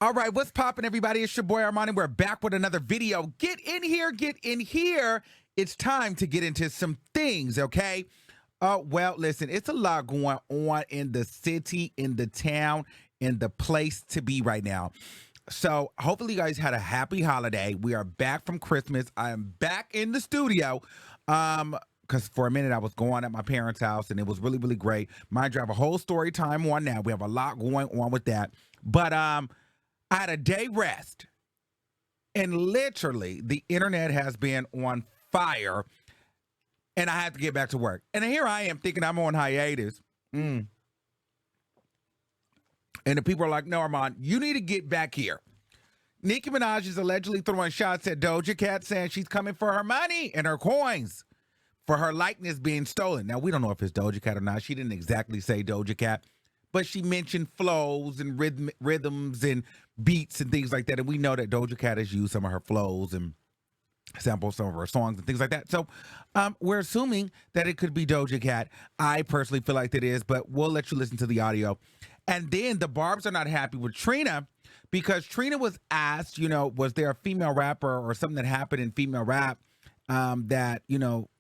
All right, what's poppin', everybody? It's your boy Armon, and we're back with another video. Get in here, get in here. It's time to get into some things, okay? Well, listen, it's a lot going on in the city, in the town, in the place to be right now. So hopefully you guys had a happy holiday. We are back from Christmas. I am back in the studio. Because for a minute I was going at my parents' house and it was really, really great. Mind you, I have a whole story time on now. We have a lot going on with that. But I had a day rest, and literally the internet has been on fire, and I had to get back to work. And here I am thinking I'm on hiatus. And the people are like, no, Armon, you need to get back here. Nicki Minaj is allegedly throwing shots at Doja Cat, saying she's coming for her money and her coins for her likeness being stolen. Now, we don't know if it's Doja Cat or not. She didn't exactly say Doja Cat, but she mentioned flows and rhythms and beats and things like that. And we know that Doja Cat has used some of her flows and sampled some of her songs and things like that. So we're assuming that it could be Doja Cat. I personally feel like it is, but we'll let you listen to the audio. And then the Barbs are not happy with Trina because Trina was asked, was there a female rapper or something that happened in female rap that,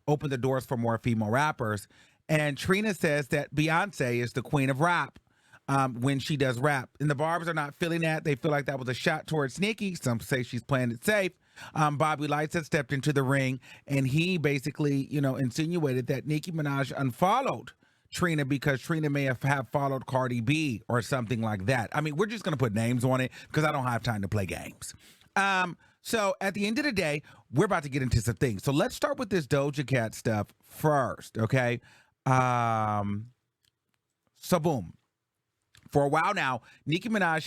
opened the doors for more female rappers. And Trina says that Beyonce is the queen of rap. When she does rap. And the Barbs are not feeling that. They feel like that was a shot towards Nicki. Some say she's playing it safe. Bobby Lytes had stepped into the ring, and he basically, insinuated that Nicki Minaj unfollowed Trina because Trina may have followed Cardi B or something like that. I mean, we're just going to put names on it because I don't have time to play games. So at the end of the day, we're about to get into some things. So let's start with this Doja Cat stuff first, okay? So boom. For a while now, Nicki Minaj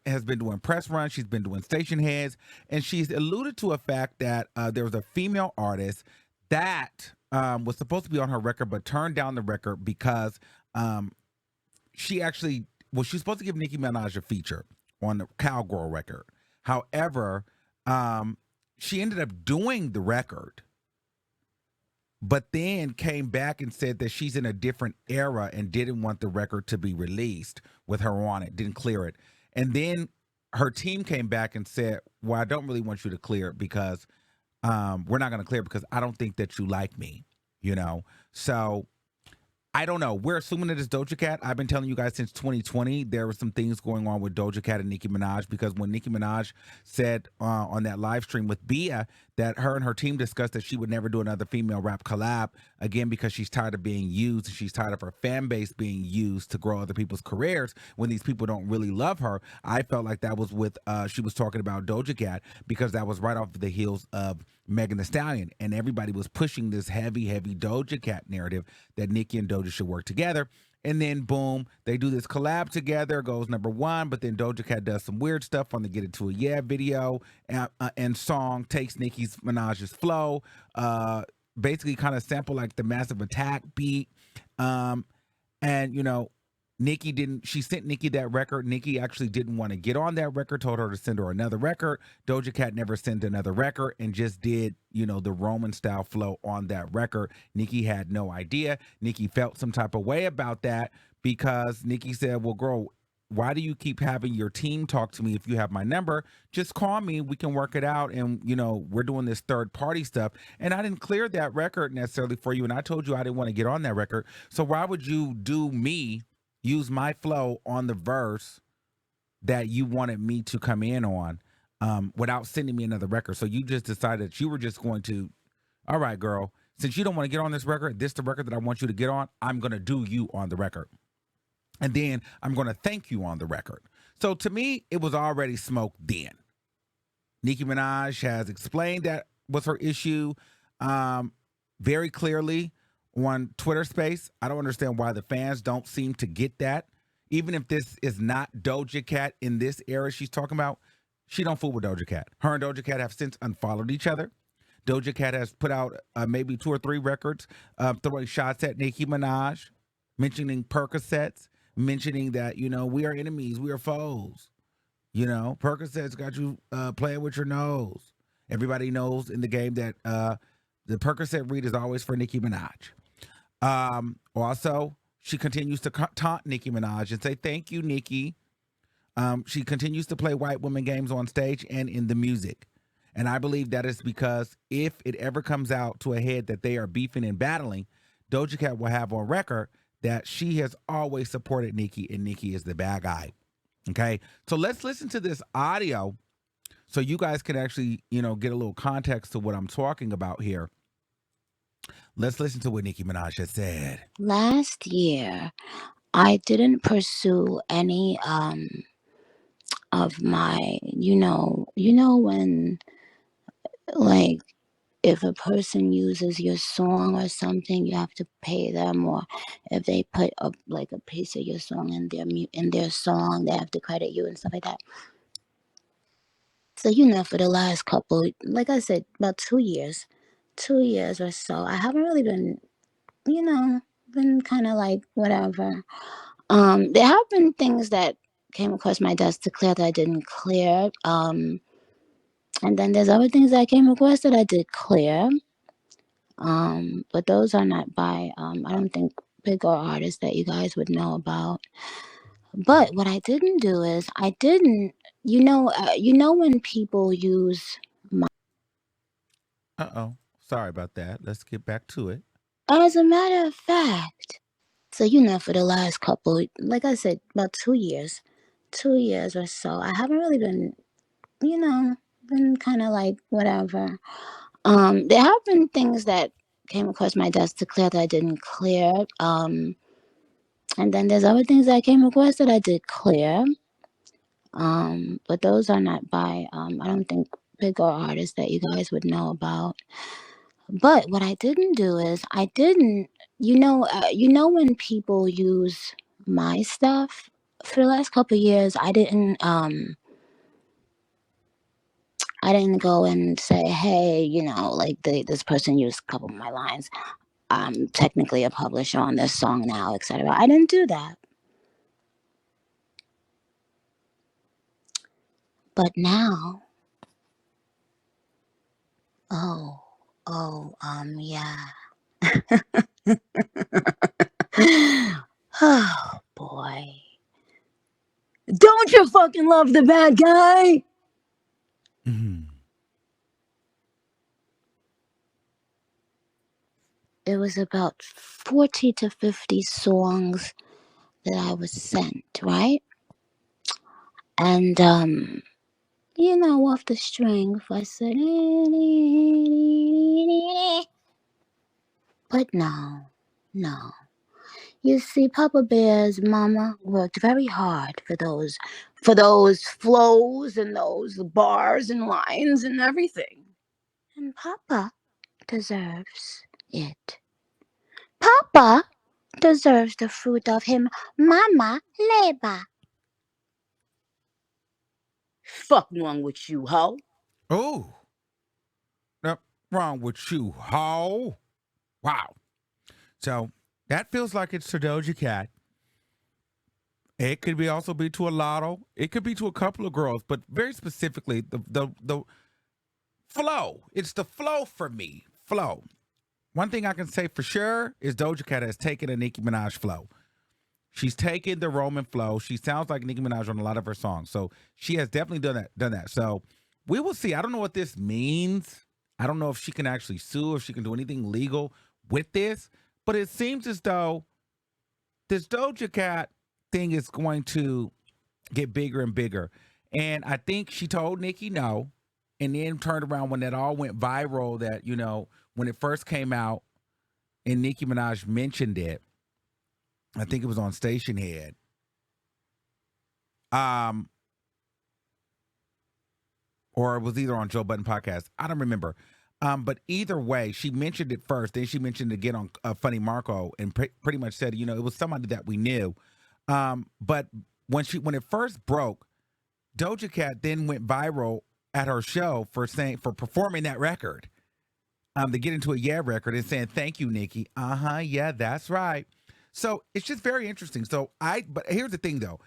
has been doing press runs. She's been doing StationHeads, and she's alluded to a fact that there was a female artist that was supposed to be on her record, but turned down the record because she's supposed to give Nicki Minaj a feature on the Cowgirl record. However, she ended up doing the record, but then came back and said that she's in a different era and didn't want the record to be released with her on it, didn't clear it. And then her team came back and said, well, I don't really want you to clear it because we're not going to clear it because I don't think that you like me, So I don't know. We're assuming that it's Doja Cat. I've been telling you guys since 2020, there were some things going on with Doja Cat and Nicki Minaj because when Nicki Minaj said on that live stream with Bia that her and her team discussed that she would never do another female rap collab, again, because she's tired of being used and she's tired of her fan base being used to grow other people's careers when these people don't really love her. I felt like that was with, she was talking about Doja Cat because that was right off the heels of Megan Thee Stallion, and everybody was pushing this heavy Doja Cat narrative that Nicki and Doja should work together. And then boom, they do this collab together, goes #1, but then Doja Cat does some weird stuff on the Get It To A Yeah video and song, takes Nicki Minaj's flow, basically kind of sample like the Massive Attack beat. She sent Nicki that record. Nicki actually didn't want to get on that record, told her to send her another record. Doja Cat never sent another record and just did, the Roman style flow on that record. Nicki had no idea. Nicki felt some type of way about that because Nicki said, well, girl, why do you keep having your team talk to me if you have my number? Just call me. We can work it out. And, we're doing this third party stuff. And I didn't clear that record necessarily for you. And I told you I didn't want to get on that record. So why would you use my flow on the verse that you wanted me to come in on without sending me another record? So you just decided that you were just going to, all right, girl, since you don't want to get on this record, this is the record that I want you to get on, I'm going to do you on the record. And then I'm going to thank you on the record. So to me, it was already smoke then. Nicki Minaj has explained that was her issue very clearly on Twitter Space. I don't understand why the fans don't seem to get that. Even if this is not Doja Cat in this era she's talking about, she don't fool with Doja Cat. Her and Doja Cat have since unfollowed each other. Doja Cat has put out maybe 2 or 3 records throwing shots at Nicki Minaj, mentioning Percocets, mentioning that, we are enemies, we are foes. Percocets got you playing with your nose. Everybody knows in the game that the Percocet read is always for Nicki Minaj. Also, she continues to taunt Nicki Minaj and say, thank you, Nicki. She continues to play white woman games on stage and in the music. And I believe that is because if it ever comes out to a head that they are beefing and battling, Doja Cat will have on record that she has always supported Nicki and Nicki is the bad guy. Okay. So let's listen to this audio so you guys can actually, get a little context to what I'm talking about here. Let's listen to what Nicki Minaj has said. Last year, I didn't pursue any of my, when like if a person uses your song or something, you have to pay them, or if they put a piece of your song in their song, they have to credit you and stuff like that. So for the last couple, like I said, about 2 years, 2 years or so, I haven't really been kind of like whatever. There have been things that came across my desk to clear that I didn't clear. And then there's other things that came across that I did clear. But those are not by I don't think bigger artists that you guys would know about. But what I didn't do is I didn't when people use my Sorry about that. Let's get back to it. as a matter of fact. So for the last couple, like I said, about 2 years or so, I haven't really been kind of like whatever. There have been things that came across my desk to clear that I didn't clear. And then there's other things that came across that I did clear. But those are not by I don't think bigger artists that you guys would know about. But what I didn't do is I didn't when people use my stuff for the last couple of years, I didn't go and say, hey, this person used a couple of my lines. I'm technically a publisher on this song now, etc. I didn't do that. But now, yeah. Oh, boy. Don't you fucking love the bad guy? Mm-hmm. It was about 40 to 50 songs that I was sent, right? And, off the string, if I said, but no. You see, Papa Bear's mama worked very hard for those flows and those bars and lines and everything. And Papa deserves it. Papa deserves the fruit of him mama labor. Fucking wrong with you, ho? Oh, nothing wrong with you, ho? Wow. So that feels like it's to Doja Cat. It could also be to a Lotto. It could be to a couple of girls, but very specifically the flow. It's the flow for me. Flow. One thing I can say for sure is Doja Cat has taken a Nicki Minaj flow. She's taken the Roman flow. She sounds like Nicki Minaj on a lot of her songs. So she has definitely done that. So we will see. I don't know what this means. I don't know if she can actually sue, if she can do anything legal with this. But it seems as though this Doja Cat thing is going to get bigger and bigger. And I think she told Nicki no, and then turned around when that all went viral that, when it first came out and Nicki Minaj mentioned it. I think it was on StationHead. Or it was either on Joe Budden podcast. I don't remember. But either way, she mentioned it first. Then she mentioned it again on Funny Marco, and pretty much said, it was somebody that we knew. But when it first broke, Doja Cat then went viral at her show for performing that record. To get into a Yeah record and saying thank you, Nicki. Yeah, that's right. So it's just very interesting. But here's the thing though.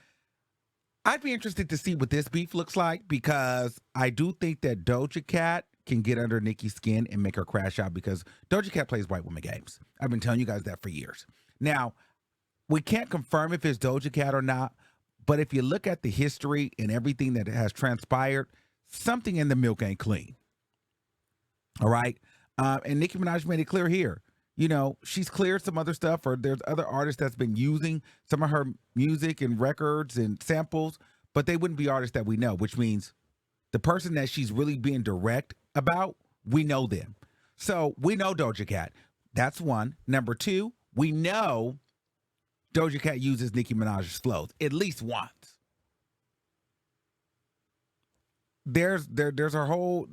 I'd be interested to see what this beef looks like because I do think that Doja Cat can get under Nicki's skin and make her crash out because Doja Cat plays white woman games. I've been telling you guys that for years. Now, we can't confirm if it's Doja Cat or not, But if you look at the history and everything that has transpired, something in the milk ain't clean. All right. And Nicki Minaj made it clear here. You know, she's cleared some other stuff, or there's other artists that's been using some of her music and records and samples, but they wouldn't be artists that we know, which means the person that she's really being direct about, we know them. So we know Doja Cat. That's one. Number two, we know Doja Cat uses Nicki Minaj's flows at least once. There's a whole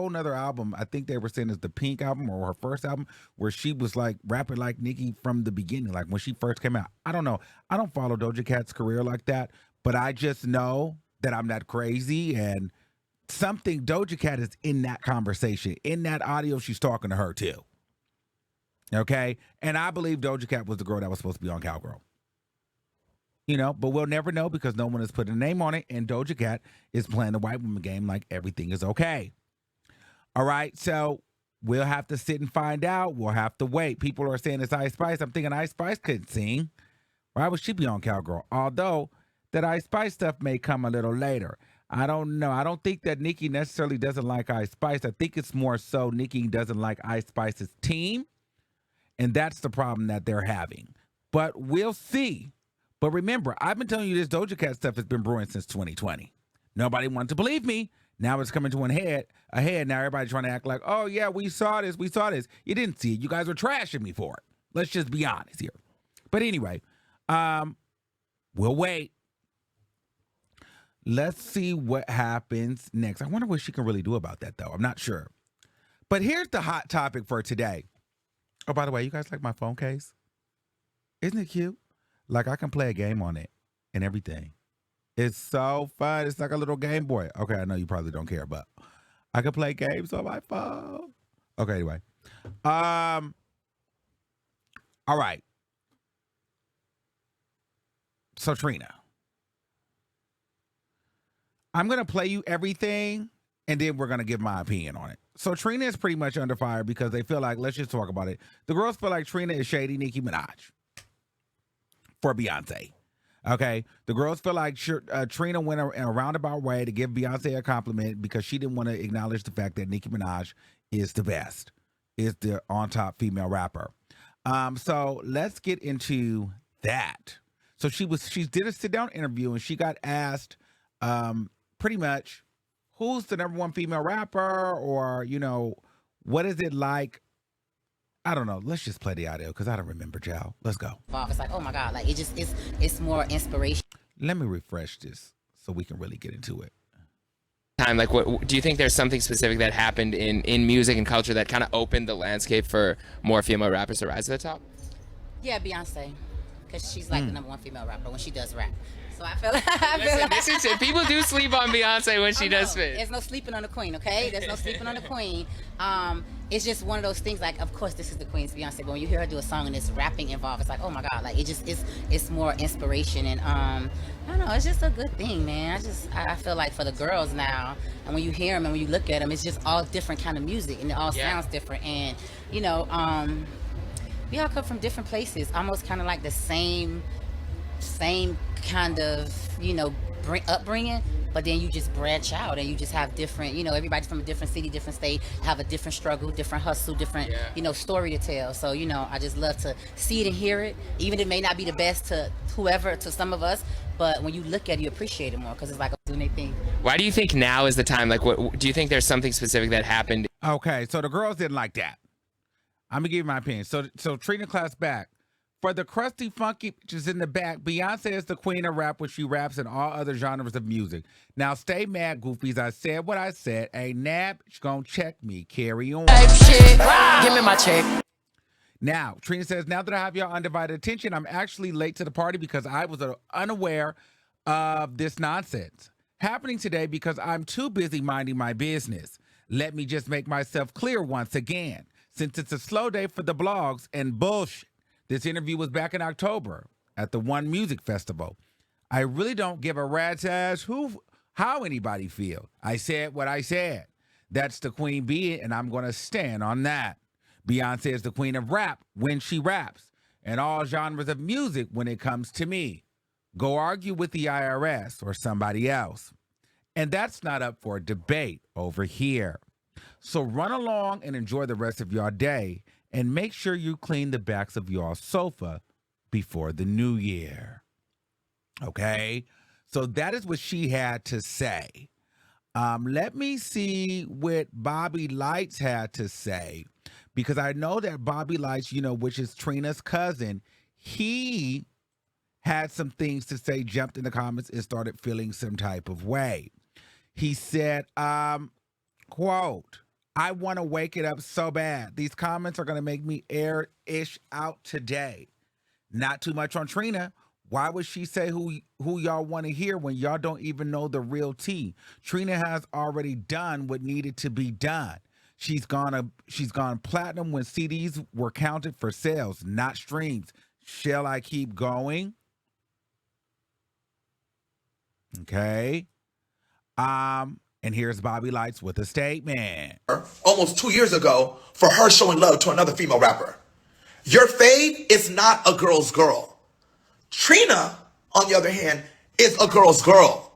nother album. I think they were saying it's the Pink album or her first album where she was like rapping like Nicki from the beginning, like when she first came out. I don't know. I don't follow Doja Cat's career like that, but I just know that I'm not crazy and something Doja Cat is in that conversation. In that audio, she's talking to her too. Okay? And I believe Doja Cat was the girl that was supposed to be on Cowgirl. You know, but we'll never know because no one has put a name on it, and Doja Cat is playing the white woman game like everything is okay. All right, so we'll have to sit and find out. We'll have to wait. People are saying it's Ice Spice. I'm thinking Ice Spice couldn't sing. Why would she be on Cowgirl? Although that Ice Spice stuff may come a little later. I don't know. I don't think that Nicki necessarily doesn't like Ice Spice. I think it's more so Nicki doesn't like Ice Spice's team, and that's the problem that they're having. But we'll see. But remember, I've been telling you this Doja Cat stuff has been brewing since 2020. Nobody wanted to believe me. Now it's coming to an head. Now everybody's trying to act like, oh, yeah, we saw this. You didn't see it. You guys were trashing me for it. Let's just be honest here. But anyway, we'll wait. Let's see what happens next. I wonder what she can really do about that, though. I'm not sure. But here's the hot topic for today. Oh, by the way, you guys like my phone case? Isn't it cute? Like, I can play a game on it and everything. It's so fun. It's like a little Game Boy. Okay, I know you probably don't care, but I can play games on my phone. Okay, anyway. All right. So, Trina. I'm going to play you everything, and then we're going to give my opinion on it. So, Trina is pretty much under fire because they feel like, let's just talk about it. The girls feel like Trina is shady Nicki Minaj for Beyonce. Okay, the girls feel like Trina went in a roundabout way to give Beyonce a compliment because she didn't want to acknowledge the fact that Nicki Minaj is the best, is the on top female rapper. So let's get into that. So she did a sit down interview and she got asked, pretty much, who's the number one female rapper, or what is it like? I don't know. Let's just play the audio because I don't remember, Joe. Let's go. It's like, oh my God, like it's more inspiration. Let me refresh this so we can really get into it. Time, like, what do you think? There's something specific that happened in music and culture that kind of opened the landscape for more female rappers to rise to the top? Yeah, Beyonce, because she's like the number one female rapper when she does rap. So I feel like people do sleep on Beyonce when she does spit. There's no sleeping on the queen, okay? There's no sleeping on the queen. It's just one of those things. Like, of course, this is the queen's Beyonce, but when you hear her do a song and there's rapping involved, it's like, oh my God, like it's more inspiration, and I don't know, it's just a good thing, man. I feel like for the girls now, and when you hear them and when you look at them, it's just all different kind of music, and it all sounds different, and we all come from different places, almost kind of like the same kind of upbringing, but then you just branch out and you just have different, everybody's from a different city, different state, have a different struggle, different hustle, different story to tell. So I just love to see it and hear it, even if it may not be the best to whoever, to some of us, but when you look at it, you appreciate it more because it's like doing their thing. Why do you think now is the time? Like, what do you think? There's something specific that happened? Okay, so the girls didn't like that. I'm gonna give you my opinion. So Trina claps back. For the crusty, funky bitches in the back, Beyonce is the queen of rap when she raps in all other genres of music. Now stay mad, goofies. I said what I said. Ain't nab, she gonna check me. Carry on. Shit. Give me my check. Now, Trina says, now that I have your undivided attention, I'm actually late to the party because I was unaware of this nonsense happening today because I'm too busy minding my business. Let me just make myself clear once again. Since it's a slow day for the blogs and bullshit, this interview was back in October at the One Music Festival. I really don't give a rat's ass how anybody feel. I said what I said. That's the queen bee, and I'm going to stand on that. Beyonce is the queen of rap when she raps, and all genres of music when it comes to me. Go argue with the IRS or somebody else. And that's not up for debate over here. So run along and enjoy the rest of your day, and make sure you clean the backs of your sofa before the new year. Okay? So that is what she had to say. Let me see what Bobby Lytes had to say, because I know that Bobby Lytes, which is Trina's cousin, he had some things to say, jumped in the comments and started feeling some type of way. He said, quote, I want to wake it up so bad. These comments are going to make me air-ish out today. Not too much on Trina. Why would she say who y'all want to hear when y'all don't even know the real tea? Trina has already done what needed to be done. She's gone platinum when CDs were counted for sales, not streams. Shall I keep going? Okay. And here's Bobby Lytes with a statement. Almost 2 years ago for her showing love to another female rapper. Your fave is not a girl's girl. Trina, on the other hand, is a girl's girl.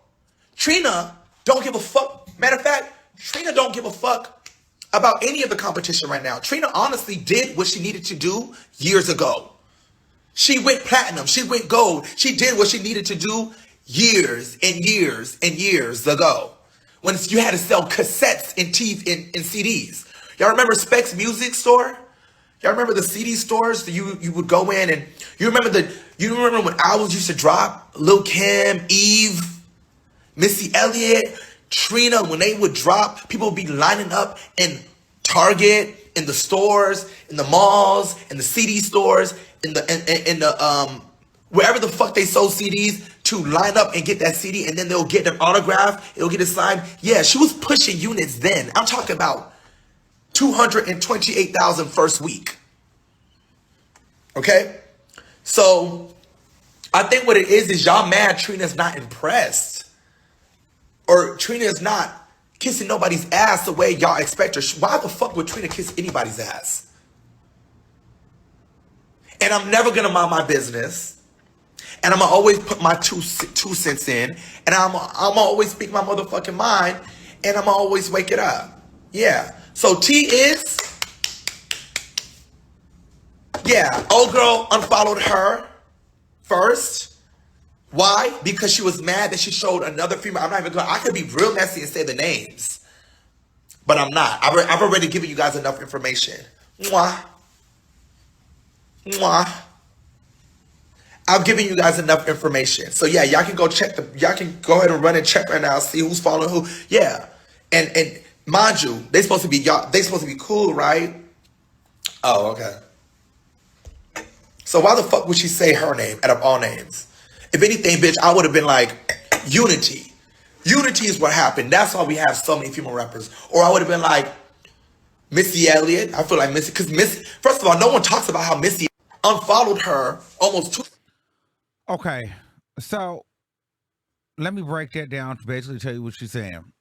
Trina don't give a fuck. Matter of fact, Trina don't give a fuck about any of the competition right now. Trina honestly did what she needed to do years ago. She went platinum. She went gold. She did what she needed to do years and years and years ago, when you had to sell cassettes and CDs. Y'all remember Specs Music Store? Y'all remember the CD stores that you would go in, and you remember when albums used to drop? Lil Kim, Eve, Missy Elliott, Trina, when they would drop, people would be lining up in Target, in the stores, in the malls, in the CD stores, in the wherever the fuck they sold CDs, to line up and get that CD, and then they'll get an autograph, it'll get it signed. Yeah, she was pushing units then. I'm talking about 228,000 first week. Okay? So, I think what it is y'all mad Trina's not impressed. Or Trina's not kissing nobody's ass the way y'all expect her. Why the fuck would Trina kiss anybody's ass? And I'm never gonna mind my business. And I'm going to always put my two cents in. And I'm going to always speak my motherfucking mind. And I'm going to always wake it up. Yeah. So T is, yeah, old girl unfollowed her first. Why? Because she was mad that she showed another female. I'm not even going to, I could be real messy and say the names. But I'm not. I've already given you guys enough information. Mwah. Mwah. I've given you guys enough information. So yeah, y'all can go ahead and run and check right now, see who's following who. Yeah. And mind you, they supposed to be cool, right? Oh, okay. So why the fuck would she say her name out of all names? If anything, bitch, I would have been like, Unity. Unity is what happened. That's why we have so many female rappers. Or I would have been like, Missy Elliott. I feel like Missy, because Missy, first of all, no one talks about how Missy unfollowed her almost 2. Okay, so let me break that down to basically tell you what she's saying.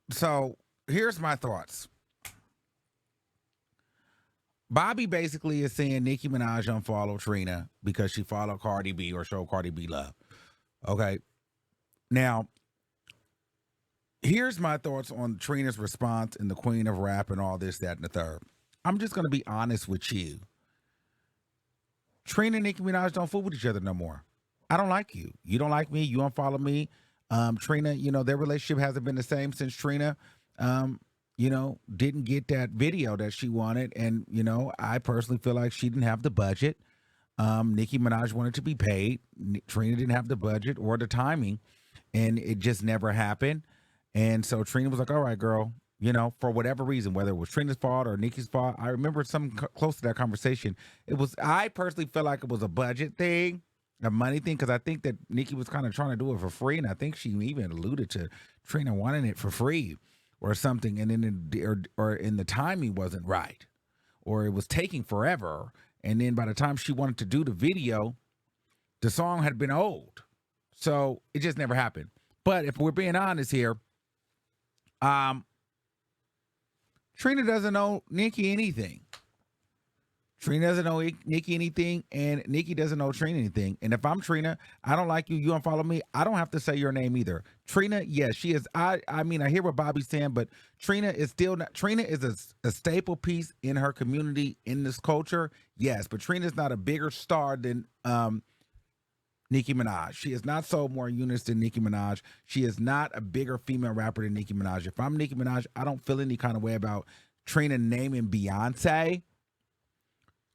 So here's my thoughts. Bobby basically is saying Nicki Minaj unfollowed Trina because she followed Cardi B or showed Cardi B love. Okay, now here's my thoughts on Trina's response and the Queen of Rap and all this, that, and the third. I'm just going to be honest with you. Trina and Nicki Minaj don't fool with each other no more. I don't like you. You don't like me. You unfollow me. Trina, their relationship hasn't been the same since Trina, didn't get that video that she wanted. And, I personally feel like she didn't have the budget. Nicki Minaj wanted to be paid. Trina didn't have the budget or the timing. And it just never happened. And so Trina was like, all right, girl. For whatever reason, whether it was Trina's fault or Nicki's fault, I remember something close to that conversation. I personally felt like it was a budget thing, a money thing, because I think that Nicki was kind of trying to do it for free, and I think she even alluded to Trina wanting it for free or something, and then or in the timing wasn't right, or it was taking forever, and then by the time she wanted to do the video, the song had been old, so it just never happened. But if we're being honest here, Trina doesn't owe Nicki anything. Trina doesn't know Nicki anything, and Nicki doesn't know Trina anything. And if I'm Trina, I don't like you, you unfollow me, I don't have to say your name either. Trina, yes, she is. I mean, I hear what Bobby's saying, but Trina is still not. Trina is a staple piece in her community, in this culture, yes. But Trina's not a bigger star than Nicki Minaj. She has not sold more units than Nicki Minaj. She is not a bigger female rapper than Nicki Minaj. If I'm Nicki Minaj, I don't feel any kind of way about Trina naming Beyonce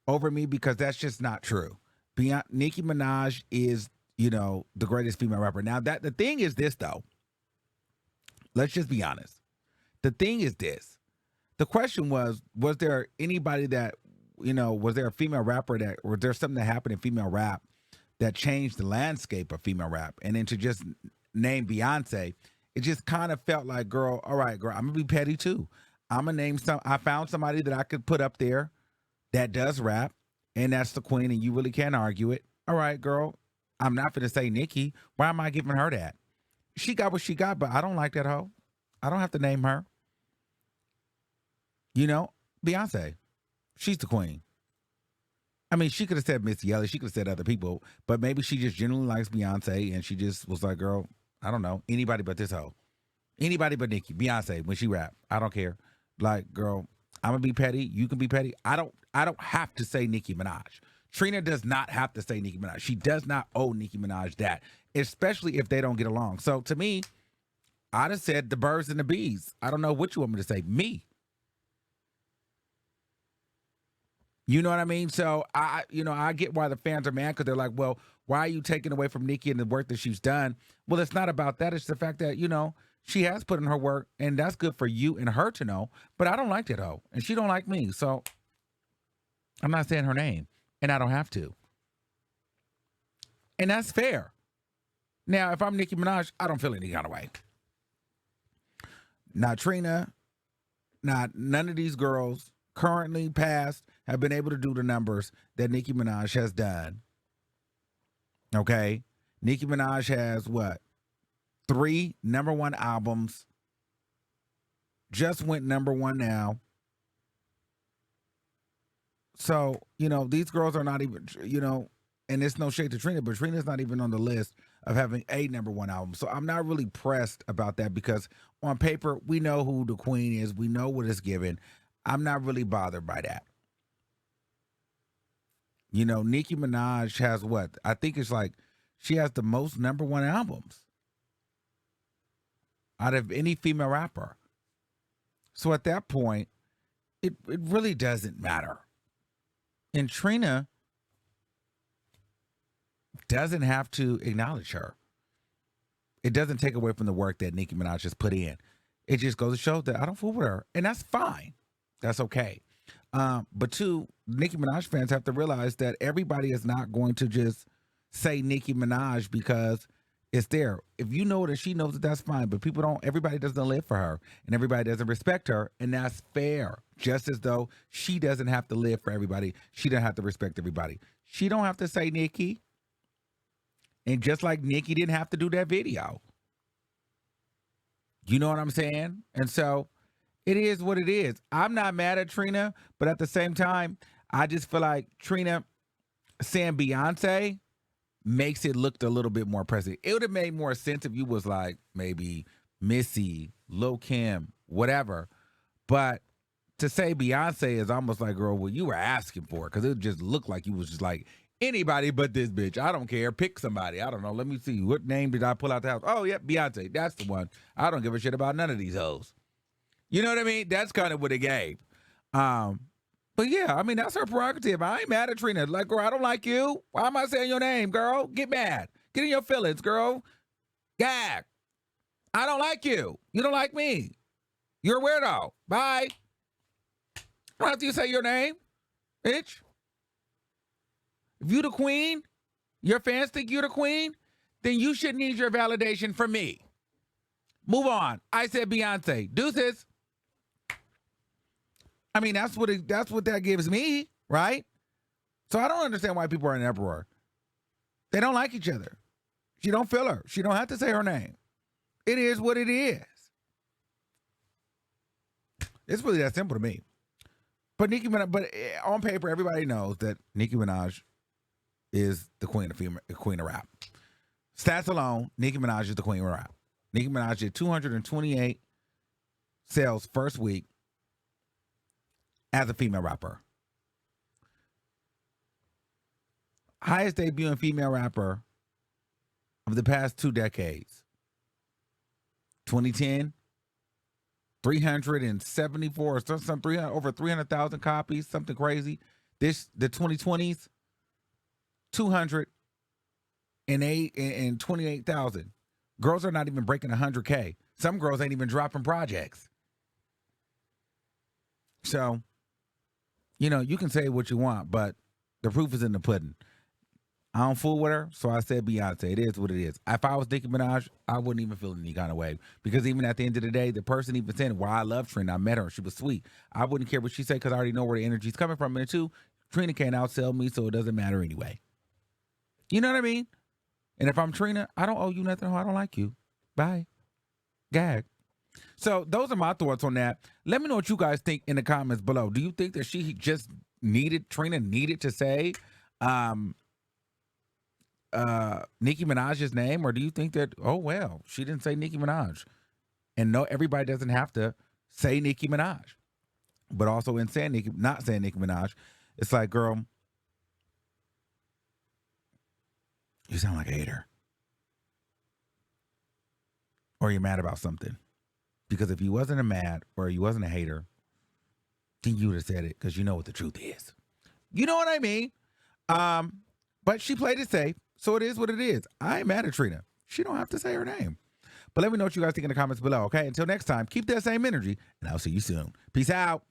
over me, because that's just not true. Nicki Minaj is, the greatest female rapper. Now, the thing is this, though. Let's just be honest. The thing is this. The question was there anybody that, was there a female rapper was there something that happened in female rap that changed the landscape of female rap? And then to just name Beyonce, it just kind of felt like, girl, all right, girl, I'm going to be petty too. I'm going to name I found somebody that I could put up there that does rap, and that's the queen, and you really can't argue it. All right, girl, I'm not going to say Nicki. Why am I giving her that? She got what she got, but I don't like that hoe. I don't have to name her. Beyonce, she's the queen. I mean, she could have said Missy Elliott. She could have said other people, but maybe she just genuinely likes Beyonce, and she just was like, girl, I don't know, anybody but this hoe. Anybody but Nicki. Beyonce, when she rap, I don't care. Like, girl, I'm going to be petty. You can be petty. I don't have to say Nicki Minaj. Trina does not have to say Nicki Minaj. She does not owe Nicki Minaj that, especially if they don't get along. So to me, I just said the birds and the bees. I don't know what you want me to say. Me. You know what I mean? So I get why the fans are mad, because they're like, well, why are you taking away from Nicki and the work that she's done? Well, it's not about that. It's the fact that, she has put in her work, and that's good for you and her to know. But I don't like that hoe, and she don't like me. So I'm not saying her name, and I don't have to. And that's fair. Now, if I'm Nicki Minaj, I don't feel any kind of way. Not Trina, none of these girls, currently, past, have been able to do the numbers that Nicki Minaj has done. Okay? Nicki Minaj has what? 3 #1 albums. Just went #1 now. So, these girls are not even, and it's no shade to Trina, but Trina's not even on the list of having a #1 album. So I'm not really pressed about that, because on paper, we know who the queen is. We know what it's given. I'm not really bothered by that. Nicki Minaj has what? I think it's like she has the most #1 albums out of any female rapper. So at that point, it really doesn't matter. And Trina doesn't have to acknowledge her. It doesn't take away from the work that Nicki Minaj has put in. It just goes to show that I don't fool with her. And that's fine. That's okay. But two, Nicki Minaj fans have to realize that everybody is not going to just say Nicki Minaj because it's there. If you know that she knows that, that's fine. But everybody doesn't live for her, and everybody doesn't respect her, and that's fair. Just as though she doesn't have to live for everybody. She doesn't have to respect everybody. She don't have to say Nicki. And just like Nicki didn't have to do that video. You know what I'm saying? And so it is what it is. I'm not mad at Trina, but at the same time, I just feel like Trina saying Beyonce makes it look a little bit more impressive. It would have made more sense if you was like maybe Missy, Lil Kim, whatever. But to say Beyonce is almost like, girl, well, you were asking for it, because it just looked like you was just like, anybody but this bitch. I don't care. Pick somebody. I don't know. Let me see. What name did I pull out the house? Oh, yep, Beyonce. That's the one. I don't give a shit about none of these hoes. You know what I mean? That's kind of what it gave. But yeah, I mean, that's her prerogative. I ain't mad at Trina. Like, girl, I don't like you. Why am I saying your name, girl? Get mad. Get in your feelings, girl. Gag. I don't like you. You don't like me. You're a weirdo. Bye. Don't have to say your name, bitch. If you the queen, your fans think you the queen, then you should need your validation from me. Move on. I said Beyonce. Deuces. I mean, that's what that gives me, right? So I don't understand why people are in an uproar. They don't like each other. She don't feel her. She don't have to say her name. It is what it is. It's really that simple to me. But Nicki Minaj, on paper, everybody knows that Nicki Minaj is the queen of rap. Stats alone, Nicki Minaj is the queen of rap. Nicki Minaj did 228 sales first week as a female rapper. Highest debuting female rapper of the past 2 decades. 2010, 374 or some 300, over 300,000 copies, something crazy. The 2020s, 208 and 28,000. Girls are not even breaking 100K. Some girls ain't even dropping projects. So, you can say what you want, but the proof is in the pudding. I don't fool with her, so I said Beyonce. It is what it is. If I was Nicki Minaj, I wouldn't even feel any kind of way. Because even at the end of the day, the person even saying, I love Trina. I met her. She was sweet. I wouldn't care what she said because I already know where the energy's coming from. And two, Trina can't outsell me, so it doesn't matter anyway. You know what I mean? And if I'm Trina, I don't owe you nothing. I don't like you. Bye. Gag. So those are my thoughts on that. Let me know what you guys think in the comments below. Do you think that Trina needed to say Nicki Minaj's name, or do you think that, she didn't say Nicki Minaj? And no, everybody doesn't have to say Nicki Minaj. But also in saying not saying Nicki Minaj, it's like, girl, you sound like a hater. Or you're mad about something. Because if you wasn't mad or you wasn't a hater, then you would have said it because you know what the truth is. You know what I mean? But she played it safe, so it is what it is. I ain't mad at Trina. She don't have to say her name. But let me know what you guys think in the comments below, okay? Until next time, keep that same energy, and I'll see you soon. Peace out.